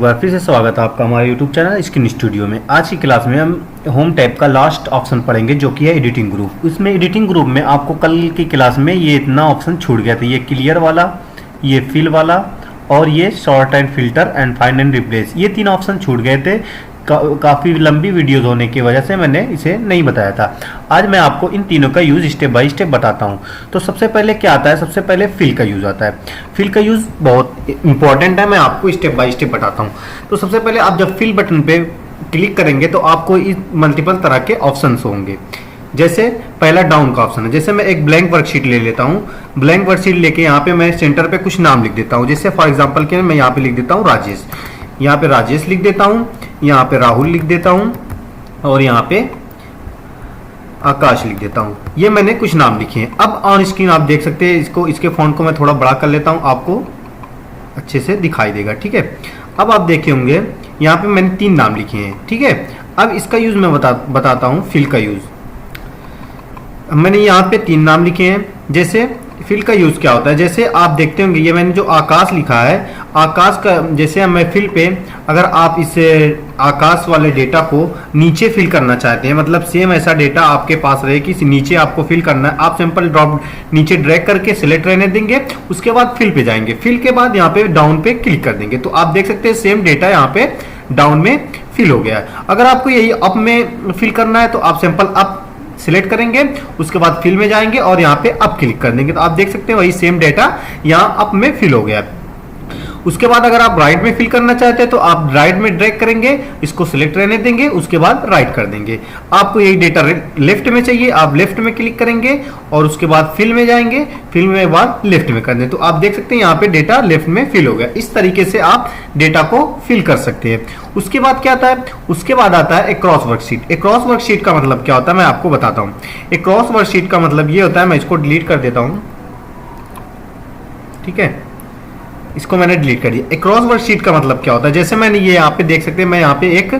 एक बार फिर से स्वागत है आपका हमारे YouTube चैनल स्किन स्टूडियो में। आज की क्लास में हम होम टैब का लास्ट ऑप्शन पढ़ेंगे जो कि है एडिटिंग ग्रुप। इसमें एडिटिंग ग्रुप में आपको कल की क्लास में ये इतना ऑप्शन छूट गया था, ये क्लियर वाला, ये फिल वाला और ये short and filter and find and replace, ये तीन ऑप्शन छूट गए थे। काफ़ी लंबी वीडियोज़ होने की वजह से मैंने इसे नहीं बताया था। आज मैं आपको इन तीनों का यूज़ स्टेप बाय स्टेप बताता हूँ। तो सबसे पहले क्या आता है, सबसे पहले फिल का यूज़ आता है। फिल का यूज़ बहुत इंपॉर्टेंट है, मैं आपको स्टेप बाय स्टेप बताता हूँ। तो सबसे पहले आप जब फिल बटन पे क्लिक करेंगे तो आपको इस मल्टीपल तरह के ऑप्शंस होंगे। जैसे पहला डाउन का ऑप्शन है, जैसे मैं एक ब्लैंक वर्कशीट ले लेता हूँ। ब्लैंक वर्कशीट लेके यहाँ पे मैं सेंटर पे कुछ नाम लिख देता हूँ। जैसे फॉर एग्जाम्पल के मैं यहाँ पे लिख देता हूँ राजेश, यहाँ पे राजेश लिख देता हूँ, यहाँ पे राहुल लिख देता हूँ और यहाँ पे आकाश लिख देता हूँ। ये मैंने कुछ नाम लिखे हैं। अब ऑन स्क्रीन आप देख सकते हैं इसको, इसके फॉन्ट को मैं थोड़ा बड़ा कर लेता हूँ, आपको अच्छे से दिखाई देगा। ठीक है, अब आप देखे होंगे यहाँ पे मैंने तीन नाम लिखे हैं। ठीक है, अब इसका यूज मैं बताता हूँ फिल का यूज। मैंने यहाँ पे तीन नाम लिखे हैं। जैसे फिल का यूज क्या होता है, जैसे आप देखते होंगे ये मैंने जो आकाश लिखा है, आकाश का जैसे मैं फिल पे अगर आप इस आकाश वाले डेटा को नीचे फिल करना चाहते हैं, मतलब सेम ऐसा डेटा आपके पास रहे कि नीचे आपको फिल करना है, आप सिंपल ड्रॉप नीचे ड्रैग करके सिलेक्ट रहने देंगे। उसके बाद फिल पे जाएंगे, फिल के बाद यहाँ पे डाउन पे क्लिक कर देंगे तो आप देख सकते हैं सेम डेटा यहाँ पे डाउन में फिल हो गया है। अगर आपको यही अप में फिल करना है तो आप सिंपल अप सिलेक्ट करेंगे, उसके बाद फिल में जाएंगे और यहाँ पे अप क्लिक कर देंगे तो आप देख सकते हैं वही सेम डेटा यहाँ अप में फिल हो गया है। उसके बाद अगर आप राइट में फिल करना चाहते हैं तो आप राइट में ड्रैग करेंगे, इसको सिलेक्ट रहने देंगे, उसके बाद राइट कर देंगे। आपको यही डेटा लेफ्ट में चाहिए, आप लेफ्ट में क्लिक करेंगे और उसके बाद फिल में जाएंगे, फिल में बाद लेफ्ट में कर दें तो आप देख सकते हैं यहाँ पे डेटा लेफ्ट में फिल हो गया। इस तरीके से आप डेटा को फिल कर सकते हैं। उसके बाद क्या आता है, उसके बाद आता है एक क्रॉस वर्कशीट। एक क्रॉस वर्कशीट का मतलब क्या होता है मैं आपको बताता हूँ। एक क्रॉस वर्कशीट का मतलब ये होता है, मैं इसको डिलीट कर देता हूँ। ठीक है, इसको मैंने डिलीट कर दिया। एक क्रॉस वर्कशीट का मतलब क्या होता है, जैसे मैंने ये यहाँ पे देख सकते हैं मैं यहाँ पे एक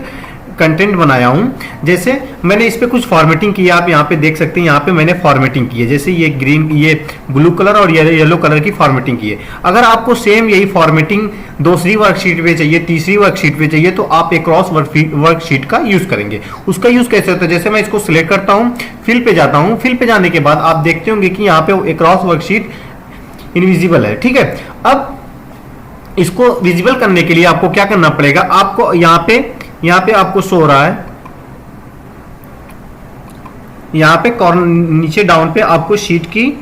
कंटेंट बनाया हूँ। जैसे मैंने इस पे कुछ फॉर्मेटिंग की है, आप यहाँ पे देख सकते हैं यहाँ पे मैंने फॉर्मेटिंग की है। जैसे ये ग्रीन, ये ब्लू कलर और ये येलो कलर की फॉर्मेटिंग की है। अगर आपको सेम यही फॉर्मेटिंग दूसरी वर्कशीट पे चाहिए, तीसरी वर्कशीट पे चाहिए तो आप एक क्रॉस वर्कशीट का यूज करेंगे। उसका यूज कैसे होता है, जैसे मैं इसको सिलेक्ट करता हूँ, फिल पे जाता हूँ, फिल पे जाने के बाद आप देखते होंगे कि यहाँ पे एक क्रॉस वर्कशीट इनविजिबल है। ठीक है, अब इसको विजिबल करने के लिए आपको क्या करना पड़ेगा, आपको यहाँ पे आपको शो हो रहा है, यहाँ पे कॉर्नर नीचे डाउन पे आपको शीट की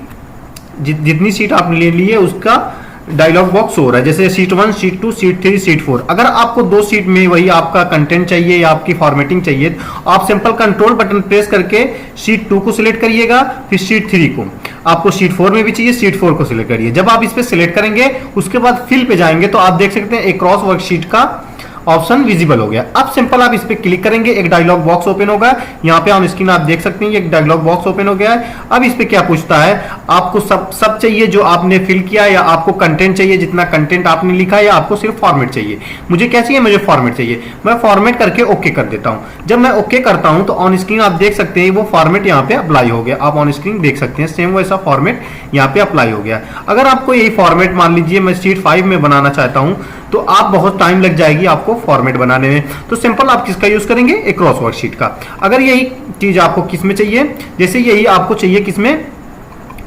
जितनी शीट आपने ले ली है उसका डायलॉग बॉक्स हो रहा है। जैसे शीट 1, शीट 2, शीट 3, शीट 4। अगर आपको दो शीट में वही आपका कंटेंट चाहिए या आपकी फॉर्मेटिंग चाहिए तो आप सिंपल कंट्रोल बटन प्रेस करके शीट 2 को सिलेक्ट करिएगा, फिर शीट 3 को। आपको शीट 4 में भी चाहिए, शीट 4 को सिलेक्ट करिए। जब आप इस पे सिलेक्ट करेंगे उसके बाद फिल पे जाएंगे तो आप देख सकते हैं एक क्रॉस वर्कशीट का ऑप्शन विजिबल हो गया। अब सिंपल आप इस पे क्लिक करेंगे, एक डायलॉग बॉक्स ओपन होगा। यहाँ पे ऑन स्क्रीन आप देख सकते हैं एक डायलॉग बॉक्स ओपन हो गया है। अब इस पे क्या पूछता है, आपको सब चाहिए जो आपने फिल किया या आपको कंटेंट चाहिए जितना कंटेंट आपने लिखा है या आपको सिर्फ फॉर्मेट चाहिए। मुझे क्या चाहिए, मुझे फॉर्मेट चाहिए। मैं फॉर्मेट करके ओके कर देता हूँ। जब मैं ओके करता हूँ तो ऑन स्क्रीन आप देख सकते हैं वो फॉर्मेट यहाँ पे अप्लाई हो गया। आप ऑन स्क्रीन देख सकते हैं सेम वैसा फॉर्मेट यहाँ पे अप्लाई हो गया। अगर आपको यही फॉर्मेट मान लीजिए मैं शीट 5 में बनाना चाहता हूँ तो आप बहुत टाइम लग जाएगी आपको फॉर्मेट बनाने में, तो सिंपल आप किसका यूज करेंगे, एक क्रॉस वर्कशीट का। अगर यही चीज आपको किस में चाहिए, जैसे यही आपको चाहिए किसमें,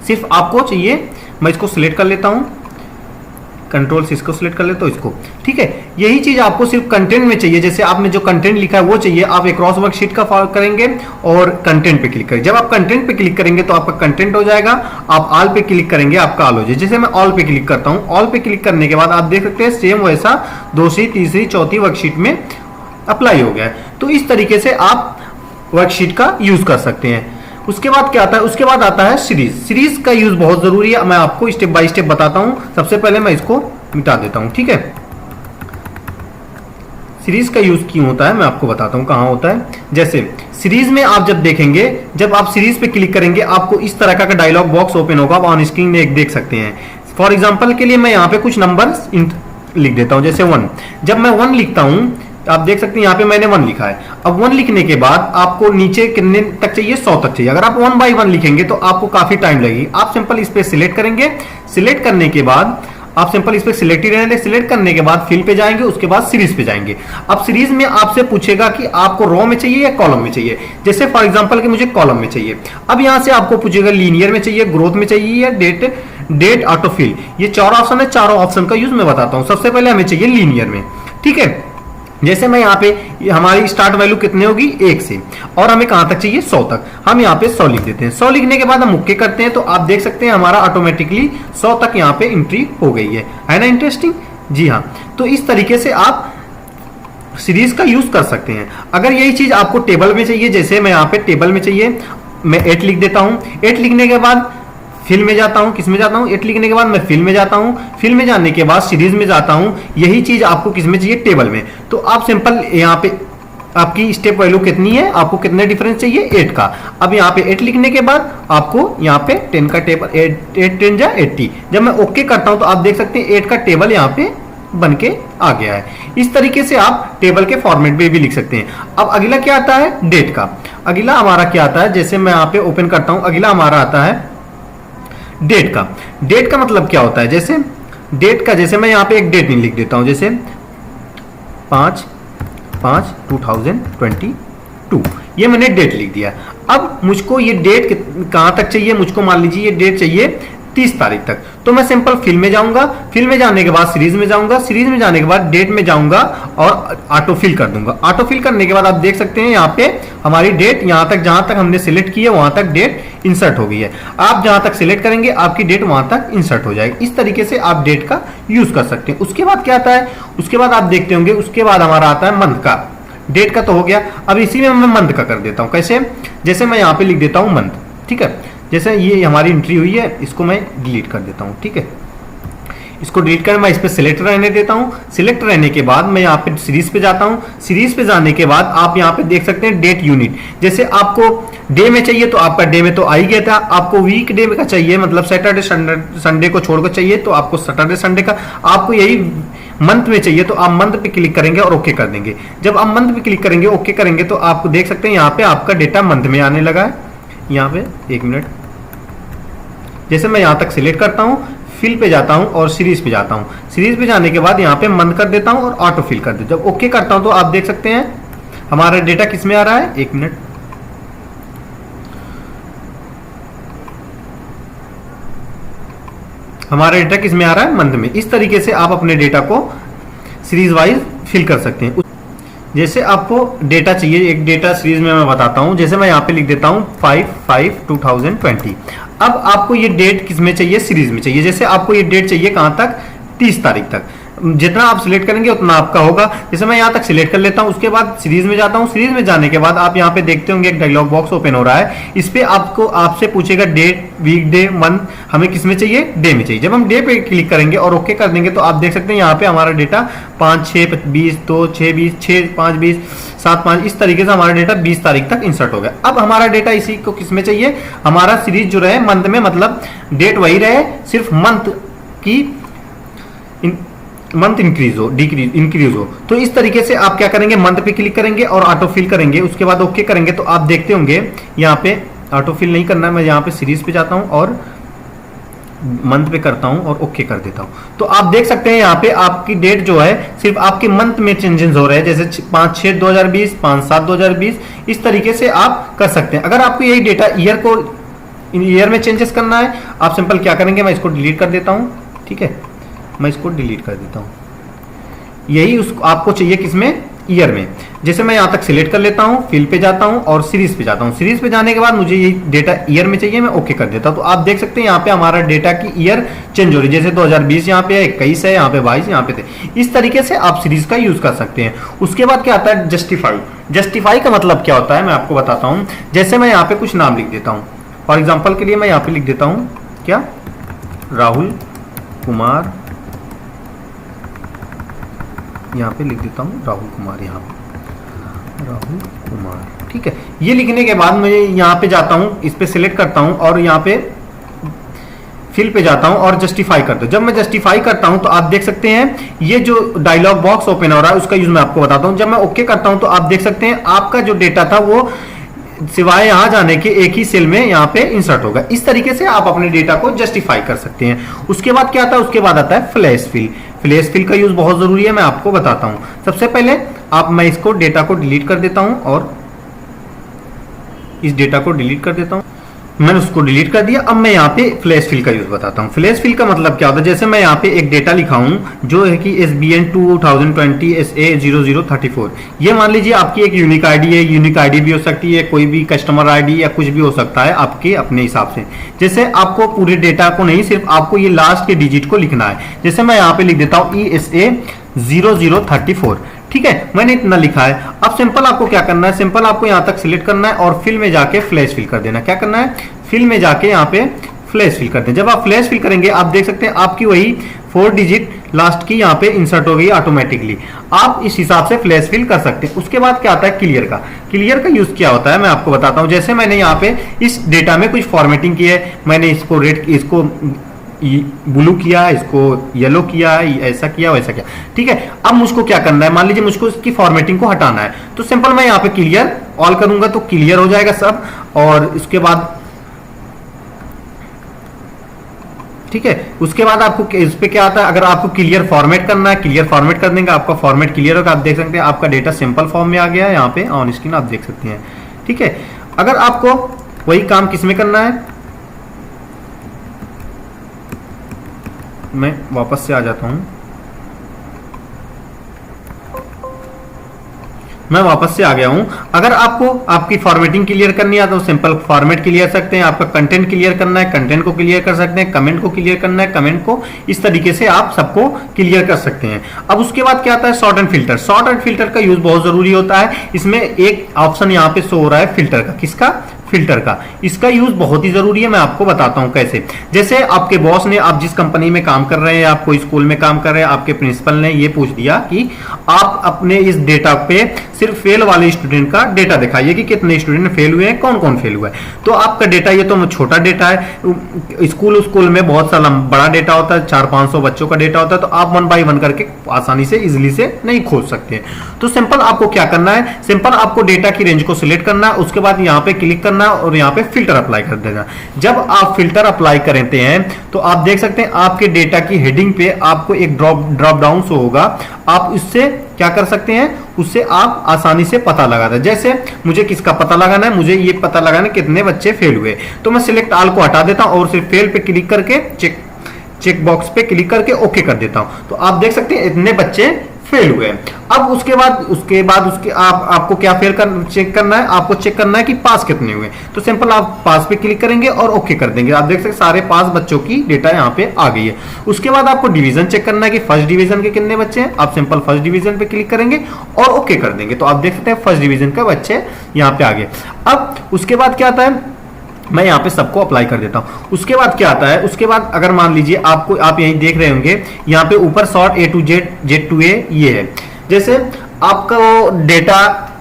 सिर्फ आपको चाहिए, मैं इसको सिलेक्ट कर लेता हूं, कंट्रोल से इसको सिलेक्ट कर लेता हूं इसको। ठीक है, यही चीज आपको सिर्फ कंटेंट में चाहिए, जैसे आपने जो कंटेंट लिखा है वो चाहिए, आप एक क्रॉस वर्कशीट का करेंगे और कंटेंट पे क्लिक करेंगे। जब आप कंटेंट पे क्लिक करेंगे तो आपका कंटेंट हो जाएगा, आप ऑल पे क्लिक करेंगे आपका ऑल हो जाएगा। जैसे मैं ऑल पे क्लिक करता हूं, ऑल पे क्लिक करने के बाद आप देख सकते हैं सेम वैसा दूसरी, तीसरी, चौथी वर्कशीट में अप्लाई हो गया है। तो इस तरीके से आप वर्कशीट का यूज कर सकते हैं। उसके बाद क्या आता है, उसके बाद आता है सीरीज। सीरीज का यूज बहुत जरूरी है, मैं आपको स्टेप बाय स्टेप बताता हूं। सबसे पहले मैं इसको मिटा देता हूं। ठीक है, सीरीज का यूज क्यों होता है मैं आपको बताता हूं कहां होता है। जैसे सीरीज में आप जब देखेंगे, जब आप सीरीज पे क्लिक करेंगे आपको इस तरह का डायलॉग बॉक्स ओपन होगा, आप ऑन स्क्रीन में एक देख सकते हैं। फॉर एग्जांपल के लिए मैं यहाँ पे कुछ नंबर लिख देता हूं, जैसे 1। जब मैं 1 लिखता हूं आप देख सकते हैं यहाँ पे मैंने 1 लिखा है। अब 1 लिखने के बाद आपको नीचे कितने तक चाहिए, 100 तक चाहिए। अगर आप 1 by 1 लिखेंगे तो आपको काफी टाइम लगेगी। आप सिंपल इस पे सिलेक्ट करेंगे, सिलेक्ट करने के बाद आप सिंपल इस पे सिलेक्ट ही रहने दें। सिलेक्ट करने के बाद फिल पे जाएंगे, उसके बाद सीरीज पे जाएंगे। अब सीरीज में आपसे पूछेगा कि आपको रो में चाहिए या कॉलम में चाहिए। जैसे फॉर एग्जांपल कि मुझे कॉलम में चाहिए। अब यहां से आपको पूछेगा लीनियर में चाहिए, ग्रोथ में चाहिए या डेट ऑटोफिल। ये चारों ऑप्शन है, चारों ऑप्शन का यूज मैं बताता हूं। सबसे पहले हमें चाहिए लीनियर में, ठीक है। जैसे मैं यहाँ पे हमारी स्टार्ट वैल्यू कितनी होगी 1 से, और हमें कहां तक चाहिए 100 तक। हम यहाँ पे 100 लिख देते हैं। 100 लिखने के बाद हम ओके करते हैं तो आप देख सकते हैं हमारा ऑटोमेटिकली 100 तक यहाँ पे एंट्री हो गई है ना। इंटरेस्टिंग, जी हाँ। तो इस तरीके से आप सीरीज का यूज कर सकते हैं। अगर यही चीज आपको टेबल में चाहिए, जैसे मैं यहाँ पे टेबल में चाहिए, मैं 8 लिख देता हूं। 8 लिखने के बाद फिल में जाता हूं, किस में जाता हूं 8 लिखने के बाद मैं फिल में जाता हूं। फिल में जाने के बाद सीरीज में जाता हूं। यही चीज आपको किस में चाहिए, टेबल में। तो आप सिंपल यहाँ पे आपकी स्टेप वैल्यू कितनी है, आपको कितने डिफरेंस चाहिए 8 का। अब यहाँ पे 8 लिखने के बाद आपको यहाँ पे 10 का टेबल 8 10 जा 80। जब मैं ओके करता हूं तो आप देख सकते हैं 8 का टेबल यहाँ पे बन के आ गया है। इस तरीके से आप टेबल के फॉर्मेट में भी लिख सकते हैं। अब अगला क्या आता है, डेट का। अगला हमारा क्या आता है, जैसे मैं यहाँ पे ओपन करता हूं, अगला हमारा आता है डेट का। डेट का मतलब क्या होता है, जैसे डेट का, जैसे मैं यहाँ पे एक डेट नहीं लिख देता हूं, जैसे 5/5/2022, ये मैंने डेट लिख दिया। अब मुझको ये डेट कहां तक चाहिए, मुझको मान लीजिए ये डेट चाहिए 30 तारीख तक। तो मैं सिंपल फिल में जाऊंगा, फिल में जाने के बाद सीरीज में जाऊंगा, सीरीज में जाने के बाद डेट में जाऊंगा और ऑटो फिल कर दूंगा। ऑटो फिल करने के बाद आप देख सकते हैं यहाँ पे हमारी डेट यहां तक, जहां तक हमने सिलेक्ट की है वहां तक डेट इंसर्ट हो गई है। आप जहां तक सिलेक्ट करेंगे आपकी डेट वहां तक इंसर्ट हो जाएगी। इस तरीके से आप डेट का यूज कर सकते हैं। उसके बाद क्या आता है, उसके बाद आप देखते होंगे, उसके बाद हमारा आता है मंथ का। डेट का तो हो गया, अब इसी में मैं मंथ का कर देता हूं। कैसे, जैसे मैं यहाँ पे लिख देता हूं मंथ, ठीक है। जैसे ये हमारी एंट्री हुई है, इसको मैं डिलीट कर देता हूं, ठीक है। इसको डिलीट कर मैं इस पे सिलेक्ट रहने देता हूं। सिलेक्ट रहने के बाद मैं यहाँ पे सीरीज पे जाता हूं। सीरीज पे जाने के बाद आप यहाँ पे देख सकते हैं डेट यूनिट। जैसे आपको डे में चाहिए तो आपका डे में तो आ ही गया था। आपको वीक डे का चाहिए, मतलब सैटरडे संडे को छोड़कर चाहिए तो आपको सैटरडे संडे का। आपको यही मंथ में चाहिए तो आप मंथ पे क्लिक करेंगे और ओके कर देंगे। जब आप मंथ पे क्लिक करेंगे, ओके करेंगे, तो आपको देख सकते हैं यहाँ पे आपका डेटा मंथ में आने लगा है। यहाँ पे 1 मिनट, जैसे मैं यहाँ तक सिलेक्ट करता हूँ, फिल पे जाता हूँ और सीरीज पे जाता हूँ। सीरीज पे जाने के बाद यहाँ पे मंथ कर देता हूँ और ऑटो फिल कर देता हूँ। जब ओके करता हूँ तो आप देख सकते हैं हमारा डेटा किस में आ रहा है, 1 मिनट, हमारा डेटा किस में आ रहा है, मंथ में। इस तरीके से आप अपने डेटा को सीरीज वाइज फिल कर सकते हैं। जैसे आपको डेटा चाहिए, एक डेटा सीरीज में मैं बताता हूं। जैसे मैं यहाँ पे लिख देता हूं 5/5/2020। अब आपको ये डेट किस में चाहिए, सीरीज में चाहिए। जैसे आपको ये डेट चाहिए कहां तक, 30 तारीख तक। जितना आप सिलेक्ट करेंगे उतना आपका होगा। जैसे मैं यहाँ तक सिलेक्ट कर लेता हूँ, उसके बाद सीरीज में जाता हूँ। सीरीज में जाने के बाद आप यहाँ पे देखते होंगे एक डायलॉग बॉक्स ओपन हो रहा है। इस पे आपको आपसे पूछेगा डेट, वीक डे, मंथ, हमें किस में चाहिए, डे में चाहिए। जब हम डे पे क्लिक करेंगे और ओके कर देंगे तो आप देख सकते हैं यहाँ पे हमारा डेटा 5/6/20, 2/6/20, 6/5/20, 7/5, इस तरीके से हमारा डेटा 20 तारीख तक इंसर्ट हो गया। अब हमारा डेटा इसी को किस में चाहिए, हमारा सीरीज जो रहे मंथ में, मतलब डेट वही रहे, सिर्फ मंथ की मंथ इंक्रीज हो, डिक्रीज इंक्रीज हो। तो इस तरीके से आप क्या करेंगे, मंथ पे क्लिक करेंगे और ऑटो फिल करेंगे। उसके बाद ओके करेंगे तो आप देखते होंगे यहाँ पे ऑटो फिल नहीं करना है, मैं यहाँ पे सीरीज पे जाता हूँ और मंथ पे करता हूँ और ओके कर देता हूँ। तो आप देख सकते हैं यहाँ पे आपकी डेट जो है सिर्फ आपके मंथ में चेंजेस हो रहे हैं। जैसे 5/6/2020, 5/7/2020, इस तरीके से आप कर सकते हैं। अगर आपको यही डेटा ईयर को ईयर में चेंजेस करना है, आप सिंपल क्या करेंगे, मैं इसको डिलीट कर देता हूँ, ठीक है। मैं इसको डिलीट कर देता हूं। यही उसको आपको चाहिए किसमें, ईयर में। जैसे मैं यहां तक सिलेक्ट कर लेता हूं, फिल पे जाता हूं और सीरीज पे जाता हूं। सीरीज पे जाने के बाद मुझे ये डेटा ईयर में चाहिए, मैं ओके कर देता हूं। तो आप देख सकते हैं यहाँ पे हमारा डेटा की ईयर चेंज हो रही है। जैसे 2020 यहाँ पे है, 21 है, यहाँ पे 22, यहाँ पे थे। इस तरीके से आप सीरीज का यूज कर सकते हैं। उसके बाद क्या आता है, जस्टिफाई। जस्टिफाई का मतलब क्या होता है मैं आपको बताता हूं। जैसे मैं यहाँ पे कुछ नाम लिख देता हूं, फॉर एग्जाम्पल के लिए मैं यहाँ पे लिख देता हूं क्या, राहुल कुमार, यहाँ पे लिख देता हूँ राहुल कुमार, यहाँ पे राहुल कुमार, ठीक है। ये लिखने के बाद मैं यहाँ पे जाता हूँ, इस पे सिलेक्ट करता हूँ और यहाँ पे फिल पे जाता हूँ और जस्टिफाई करता हूँ। जब मैं जस्टिफाई करता हूँ तो आप देख सकते हैं ये जो डायलॉग बॉक्स ओपन हो रहा है उसका यूज मैं आपको बताता हूँ। जब मैं ओके करता हूँ तो आप देख सकते हैं आपका जो डेटा था वो सिवाय यहां जाने के एक ही सेल में यहां पे इंसर्ट होगा। इस तरीके से आप अपने डेटा को जस्टिफाई कर सकते हैं। उसके बाद क्या आता है, उसके बाद आता है फ्लैश फिल। फ्लैश फिल का यूज बहुत जरूरी है, मैं आपको बताता हूं। सबसे पहले मैं इसको डेटा को डिलीट कर देता हूं और इस डेटा को डिलीट कर देता हूं। मैंने उसको डिलीट कर दिया। अब मैं यहाँ पे फ्लैश फिल का यूज बताता हूँ। फ्लैश फिल का मतलब क्या होता है, जैसे मैं यहाँ पे एक डेटा लिखा हूँ जो है कि SBN 2020 SA0034। ये मान लीजिए आपकी एक यूनिक आईडी है। यूनिक आईडी भी हो सकती है, कोई भी कस्टमर आईडी या कुछ भी हो सकता है आपके अपने हिसाब से। जैसे आपको पूरे डेटा को नहीं, सिर्फ आपको ये लास्ट के डिजिट को लिखना है। जैसे मैं यहाँ पे लिख देता हूँ ESA0034। ठीक है, मैंने इतना लिखा है। अब सिंपल आपको क्या करना है, सिंपल आपको यहां तक सिलेक्ट करना है और फिल में जाके फ्लैश फिल कर देना। क्या करना है, फिल में जाके यहां पे फ्लैश फिल कर दें। जब आप फ्लैश फिल करेंगे आप देख सकते हैं आपकी वही 4 डिजिट लास्ट की यहां पे इंसर्ट हो गई ऑटोमेटिकली। आप इस हिसाब से फ्लैश फिल कर सकते हैं। उसके बाद क्या आता है क्लियर का। क्लियर का यूज क्या होता है मैं आपको बताता हूं। जैसे मैंने यहाँ पे इस डेटा में कुछ फॉर्मेटिंग की है, मैंने इसको रेड, इसको ब्लू किया, इसको येलो किया, ऐसा किया वैसा किया। ठीक है, अब मुझको क्या करना है, मान लीजिए मुझको इसकी फॉर्मेटिंग को हटाना है, तो सिंपल मैं यहाँ पे क्लियर ऑल करूंगा तो क्लियर हो जाएगा सब। और इसके बाद ठीक है, उसके बाद आपको इस पे क्या आता है, अगर आपको क्लियर फॉर्मेट करना है, क्लियर फॉर्मेट कर देंगे, आपका फॉर्मेट क्लियर होगा। आप देख सकते हैं आपका डेटा सिंपल फॉर्म में आ गया है, यहाँ पे ऑन स्क्रीन आप देख सकते हैं। ठीक है, अगर आपको वही काम किस में करना है, मैं वापस से आ जाता हूं। मैं वापस से आ गया हूं। अगर आपको आपकी फॉर्मेटिंग क्लियर करनी है तो सिंपल फॉर्मेट क्लियर सकते हैं। आपका कंटेंट क्लियर करना है, कंटेंट को क्लियर कर सकते हैं। कमेंट को क्लियर करना है, कमेंट को। इस तरीके से आप सबको क्लियर कर सकते हैं। अब उसके बाद क्या आता है, sort and filter. Sort and filter का यूज बहुत जरूरी होता है। इसमें एक ऑप्शन यहाँ पे शो हो रहा है फिल्टर का। किसका, फिल्टर का। इसका यूज बहुत ही जरूरी है, मैं आपको बताता हूं कैसे। जैसे आपके बॉस ने, आप जिस कंपनी में काम कर रहे हैं, आप कोई स्कूल में काम कर रहे हैं, आपके प्रिंसिपल ने ये पूछ दिया कि आप अपने इस डेटा पे सिर्फ फेल वाले स्टूडेंट का डेटा दिखाइए कि कितने स्टूडेंट फेल हुए हैं, कौन कौन फेल हुआ है। तो आपका डेटा ये तो छोटा डेटा है। स्कूल में बहुत सारा बड़ा डेटा होता है, 400-500 बच्चों का डेटा होता है, तो आप 1 बाय 1 करके आसानी से इजिली से नहीं खोज सकते। तो सिंपल आपको क्या करना है, सिंपल आपको डेटा की रेंज को सिलेक्ट करना है, उसके बाद यहाँ पे क्लिक करना और यहाँ पे फिल्टर अप्लाई कर देना। जब आप फिल्टर अप्लाई करते हैं तो आप देख सकते हैं आपके डेटा की हेडिंग पे आपको एक ड्रॉप डाउन शो होगा। आप इससे क्या कर सकते हैं, उससे आप आसानी से पता लगा दें। जैसे मुझे किसका पता लगाना है, मुझे ये पता लगाना है कितने बच्चे फेल हुए, तो मैं सिलेक्ट ऑल को हटा देता हूं और सिर्फ फेल पे क्लिक करके चेक बॉक्स पे क्लिक करके ओके कर देता हूं। तो आप देख सकते हैं इतने बच्चे फेल हुए। अब उसके बाद आपको क्या चेक करना है, आपको चेक करना है कि पास कितने हुए। तो सिंपल आप पास पे क्लिक करेंगे और ओके कर देंगे। आप देख सकते सारे पास बच्चों की डेटा यहाँ पे आ गई है। उसके बाद आपको डिवीजन चेक करना है कि फर्स्ट डिवीजन के कितने बच्चे हैं। आप सिंपल फर्स्ट डिवीजन पे क्लिक करेंगे और ओके कर देंगे। तो आप देख सकते हैं फर्स्ट डिवीजन के बच्चे यहाँ पे आ गए। अब उसके बाद क्या आता है, मैं यहाँ पे सबको अप्लाई कर देता हूँ। उसके बाद क्या आता है, उसके बाद अगर मान लीजिए आपको, आप यहीं देख रहे होंगे यहाँ पे ऊपर sort A to Z, Z to A ये है। जैसे आपका वो डेटा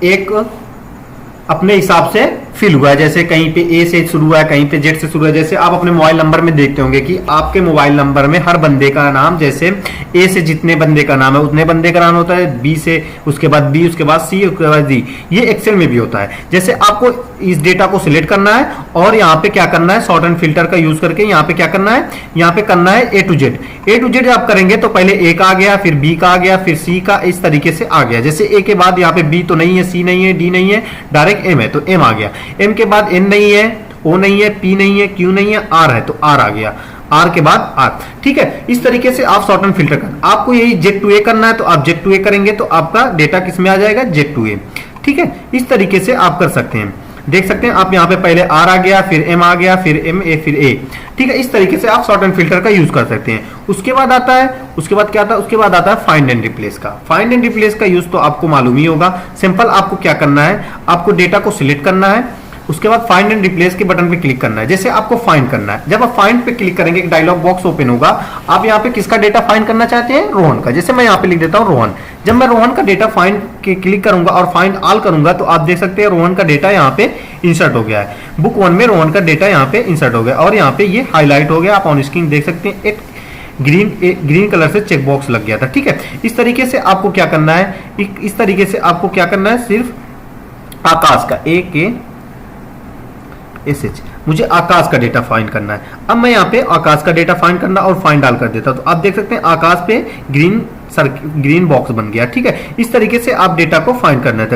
एक अपने हिसाब से फिल हुआ है, जैसे कहीं पे ए से शुरू हुआ है, कहीं पे जेड से शुरू है। जैसे आप अपने मोबाइल नंबर में देखते होंगे कि आपके मोबाइल नंबर में हर बंदे का नाम, जैसे ए से जितने बंदे का नाम है उतने बंदे का नाम होता है, बी से उसके बाद बी, उसके बाद सी, उसके बाद डी। ये एक्सेल में भी होता है। जैसे आपको इस डेटा को सिलेक्ट करना है और यहाँ पे क्या करना है, सॉर्ट एंड फिल्टर का यूज करके यहाँ पे क्या करना है, यहाँ पे करना है A to Z. A to Z आप करेंगे तो पहले ए का आ गया, फिर बी का आ गया, फिर सी का, इस तरीके से आ गया। जैसे ए के बाद यहाँ पे बी तो नहीं है, सी नहीं है, डी नहीं है, डायरेक्ट एम है तो एम आ गया। एम के बाद एन नहीं है, ओ नहीं है, पी नहीं है, क्यू नहीं है, आर है तो आर आ गया, आर के बाद आर। ठीक है, इस तरीके से आप सॉर्ट एंड फिल्टर करना। आपको यही जेड टू ए करना है तो आप जेड टू ए करेंगे तो आपका डेटा किस में आ जाएगा, जेड टू ए। ठीक है, इस तरीके से आप कर सकते हैं। देख सकते हैं आप यहाँ पे पहले आर आ गया, फिर एम आ गया, फिर एम ए, फिर ए। ठीक है, इस तरीके से आप सॉर्ट एंड फिल्टर का यूज कर सकते हैं। उसके बाद आता है, उसके बाद क्या आता है, उसके बाद आता है फाइंड एंड रिप्लेस का। फाइंड एंड रिप्लेस का यूज तो आपको मालूम ही होगा। सिंपल आपको क्या करना है, आपको डेटा को सिलेक्ट करना है, उसके बाद फाइंड एंड रिप्लेस के बटन पे क्लिक करना है। जैसे आपको फाइंड करना है, जब आप फाइंड पे क्लिक करेंगे एक डायलॉग बॉक्स ओपन होगा। आप यहाँ पे किसका डेटा फाइंड करना चाहते हैं, रोहन का। जैसे मैं यहाँ पे लिख देता हूँ रोहन। जब मैं रोहन का डेटा फाइंड के क्लिक करूंगा और फाइंड ऑल करूंगा तो आप देख सकते हैं रोहन का डेटा यहाँ पे इंसर्ट हो गया है। बुक 1 में रोहन का डेटा यहाँ पे इंसर्ट हो गया और यहाँ पे ये हाईलाइट हो गया। आप ऑन स्क्रीन देख सकते हैं एक ग्रीन कलर से चेक बॉक्स लग गया था। ठीक है, इस तरीके से आपको क्या करना है, इस तरीके से आपको क्या करना है, सिर्फ आकाश का AKSH, मुझे आकाश का डेटा फाइंड करना है। अब मैं यहाँ पे आकाश का डेटा फाइंड करना और फाइंड डाल कर देता हूँ, तो आप देख सकते हैं आकाश पे ग्रीन बॉक्स बन गया। ठीक है, इस तरीके से आप डेटा को फाइंड करना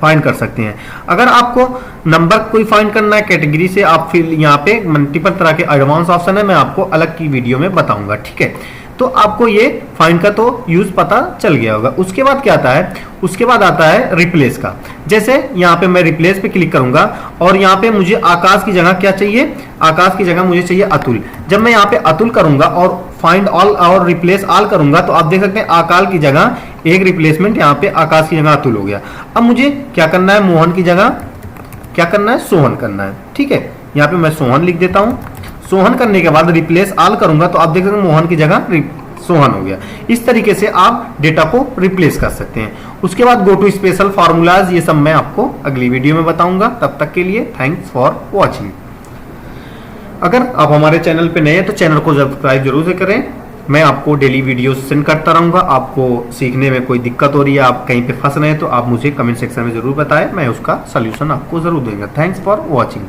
फाइंड कर सकते हैं। अगर आपको नंबर कोई फाइंड करना है कैटेगरी से, आप फिर यहाँ पे मल्टीपल तरह के एडवांस ऑप्शन है, मैं आपको अलग की वीडियो में बताऊंगा। ठीक है, तो आपको ये फाइंड का तो यूज पता चल गया होगा। उसके बाद क्या आता है, उसके बाद आता है रिप्लेस का। जैसे यहाँ पे मैं रिप्लेस पे क्लिक करूंगा और यहाँ पे मुझे आकाश की जगह क्या चाहिए, आकाश की जगह मुझे चाहिए अतुल। जब मैं यहाँ पे अतुल करूंगा और फाइंड ऑल और रिप्लेस ऑल करूंगा, तो आप देख सकते हैं आकाश की जगह एक रिप्लेसमेंट यहाँ पे आकाश की जगह अतुल हो गया। अब मुझे क्या करना है, मोहन की जगह क्या करना है, सोहन करना है। ठीक है, यहाँ पे मैं सोहन लिख देता हूँ। सोहन करने के बाद रिप्लेस ऑल करूंगा, तो आप देख सकते हैं मोहन की जगह सोहन हो गया। इस तरीके से आप डेटा को रिप्लेस कर सकते हैं। उसके बाद गो टू स्पेशल फार्मूलाज, ये सब मैं आपको अगली वीडियो में बताऊंगा। तब तक के लिए थैंक्स फॉर वॉचिंग। अगर आप हमारे चैनल पे नए हैं तो चैनल को सब्सक्राइब जरूर से करें। मैं आपको डेली वीडियो सेंड करता रहूंगा। आपको सीखने में कोई दिक्कत हो रही है, आप कहीं पे फंस रहे हैं, तो आप मुझे कमेंट सेक्शन में जरूर बताएं, मैं उसका सोल्यूशन आपको जरूर दूंगा। Thanks for watching.